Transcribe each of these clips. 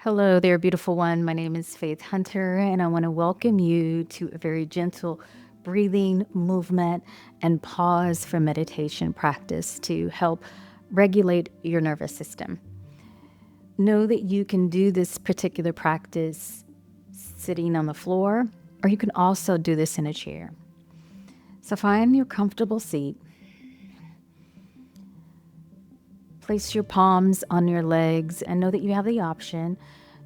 Hello there, beautiful one. My name is Faith Hunter, and I want to welcome you to a very gentle breathing, movement, and pause for meditation practice to help regulate your nervous system. Know that you can do this particular practice sitting on the floor, or you can also do this in a chair. So find your comfortable seat. Place your palms on your legs and know that you have the option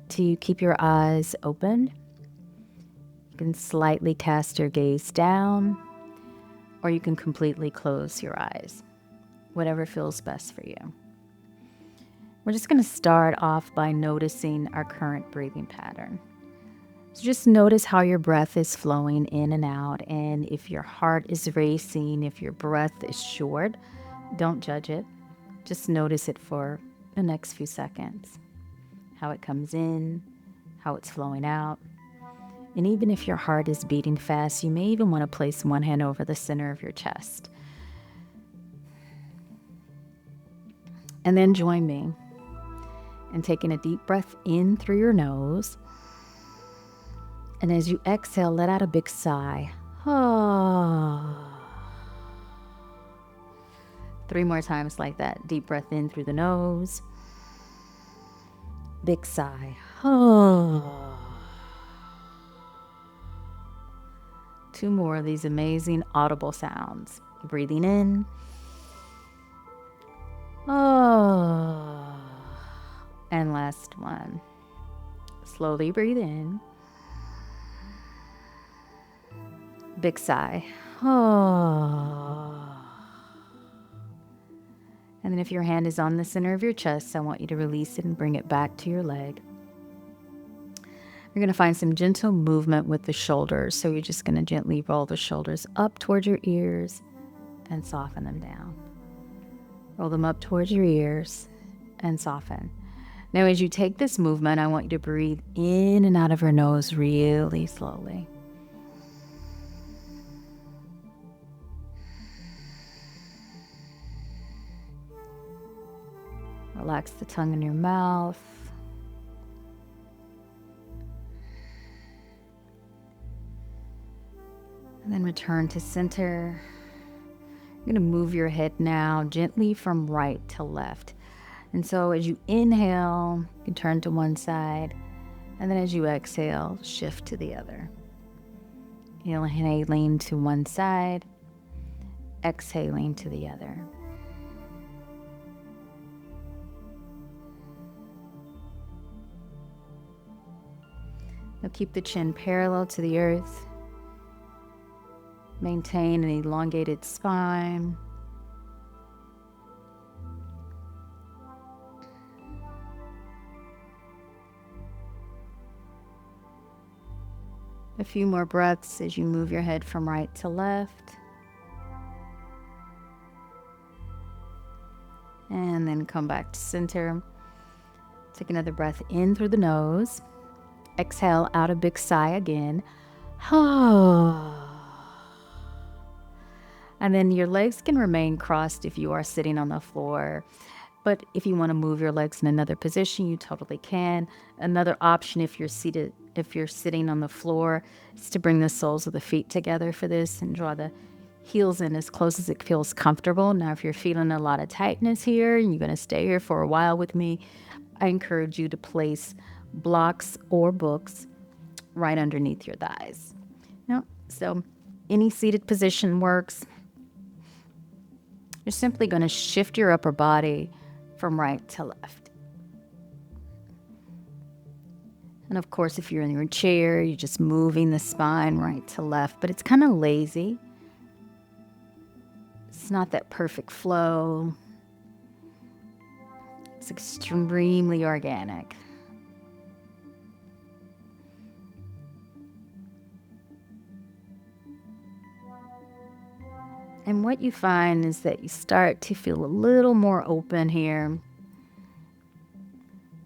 to keep your eyes open. You can slightly cast your gaze down, or you can completely close your eyes, whatever feels best for you. We're just going to start off by noticing our current breathing pattern. So just notice how your breath is flowing in and out, and if your heart is racing, if your breath is short, don't judge it. Just notice it for the next few seconds. How it comes in, how it's flowing out. And even if your heart is beating fast, you may even want to place one hand over the center of your chest. And then join me in taking a deep breath in through your nose. And as you exhale, let out a big sigh. Three more times like that. Deep breath in through the nose. Big sigh. Two more of these amazing audible sounds. Breathing in. And last one. Slowly breathe in. Big sigh. And then if your hand is on the center of your chest, I want you to release it and bring it back to your leg. You're going to find some gentle movement with the shoulders. So you're just going to gently roll the shoulders up towards your ears and soften them down. Roll them up towards your ears and soften. Now, as you take this movement, I want you to breathe in and out of your nose really slowly. Relax the tongue in your mouth. And then return to center. You're going to move your head now gently from right to left. And so as you inhale, you can turn to one side. And then as you exhale, shift to the other. Inhaling to one side, exhaling to the other. Now keep the chin parallel to the earth. Maintain an elongated spine. A few more breaths as you move your head from right to left. And then come back to center. Take another breath in through the nose. Exhale out a big sigh again. And then your legs can remain crossed if you are sitting on the floor. But if you want to move your legs in another position, you totally can. Another option if you're sitting on the floor is to bring the soles of the feet together for this and draw the heels in as close as it feels comfortable. Now, if you're feeling a lot of tightness here and you're going to stay here for a while with me, I encourage you to place blocks or books right underneath your thighs. So any seated position works. You're simply going to shift your upper body from right to left. And of course, if you're in your chair, you're just moving the spine right to left, but it's kind of lazy. It's not that perfect flow. It's extremely organic. And what you find is that you start to feel a little more open here.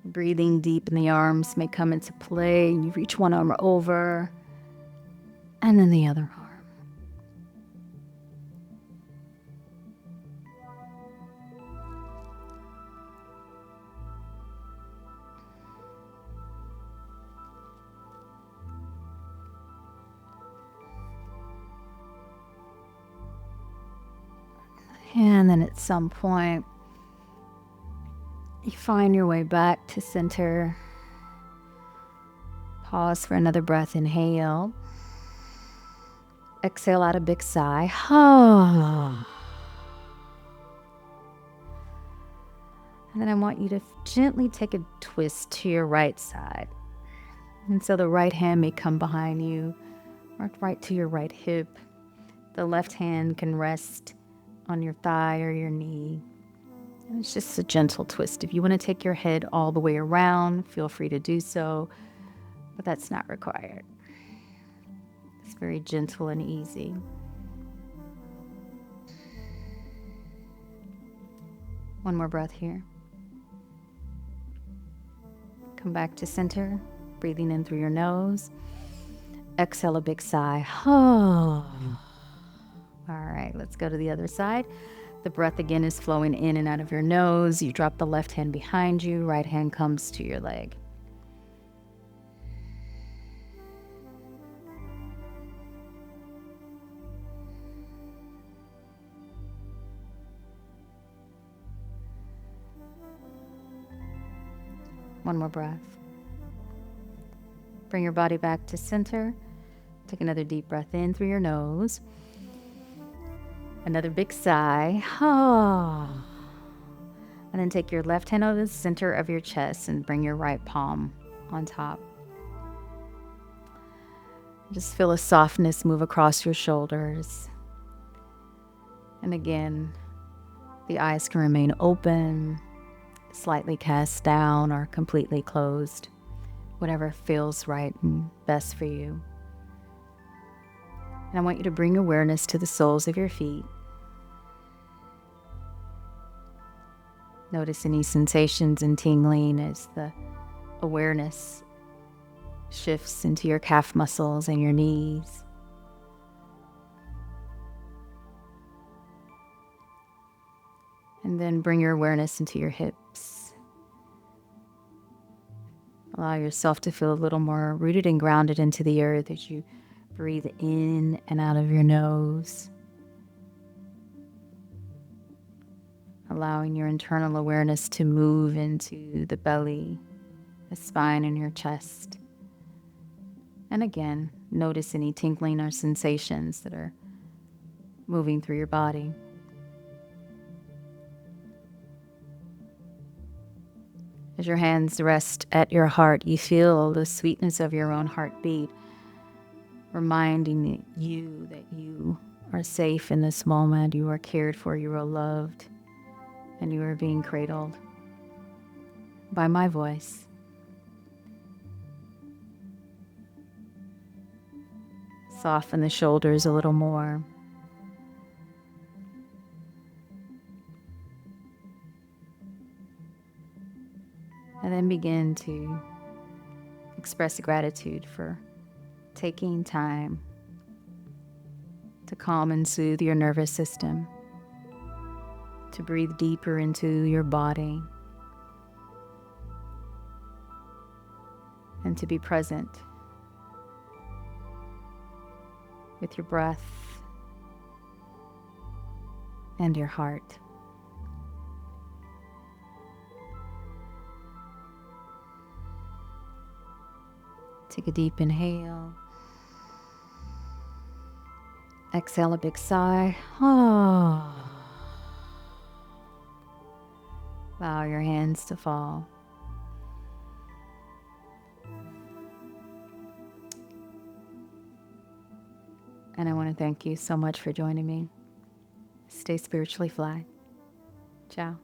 Breathing deep in the arms may come into play. You reach one arm over and then the other arm. And then at some point, you find your way back to center. Pause for another breath. Inhale. Exhale out a big sigh. And then I want you to gently take a twist to your right side. And so the right hand may come behind you or right to your right hip. The left hand can rest on your thigh or your knee. And it's just a gentle twist. If you want to take your head all the way around, feel free to do so, but that's not required. It's very gentle and easy. One more breath here. Come back to center, breathing in through your nose. Exhale a big sigh. All right, let's go to the other side. The breath again is flowing in and out of your nose. You drop the left hand behind you. Right hand comes to your leg. One more breath. Bring your body back to center. Take another deep breath in through your nose. Another big sigh. And then take your left hand over the center of your chest and bring your right palm on top. Just feel a softness move across your shoulders. And again, the eyes can remain open, slightly cast down, or completely closed. Whatever feels right and best for you. And I want you to bring awareness to the soles of your feet. Notice any sensations and tingling as the awareness shifts into your calf muscles and your knees. And then bring your awareness into your hips. Allow yourself to feel a little more rooted and grounded into the earth as you breathe in and out of your nose. Allowing your internal awareness to move into the belly, the spine, and your chest. And again, notice any tingling or sensations that are moving through your body. As your hands rest at your heart, you feel the sweetness of your own heartbeat, reminding you that you are safe in this moment, you are cared for, you are loved, and you are being cradled by my voice. Soften the shoulders a little more. And then begin to express gratitude for taking time to calm and soothe your nervous system, to breathe deeper into your body, and to be present with your breath and your heart. Take a deep inhale. Exhale a big sigh. Allow your hands to fall. And I want to thank you so much for joining me. Stay spiritually fly. Ciao.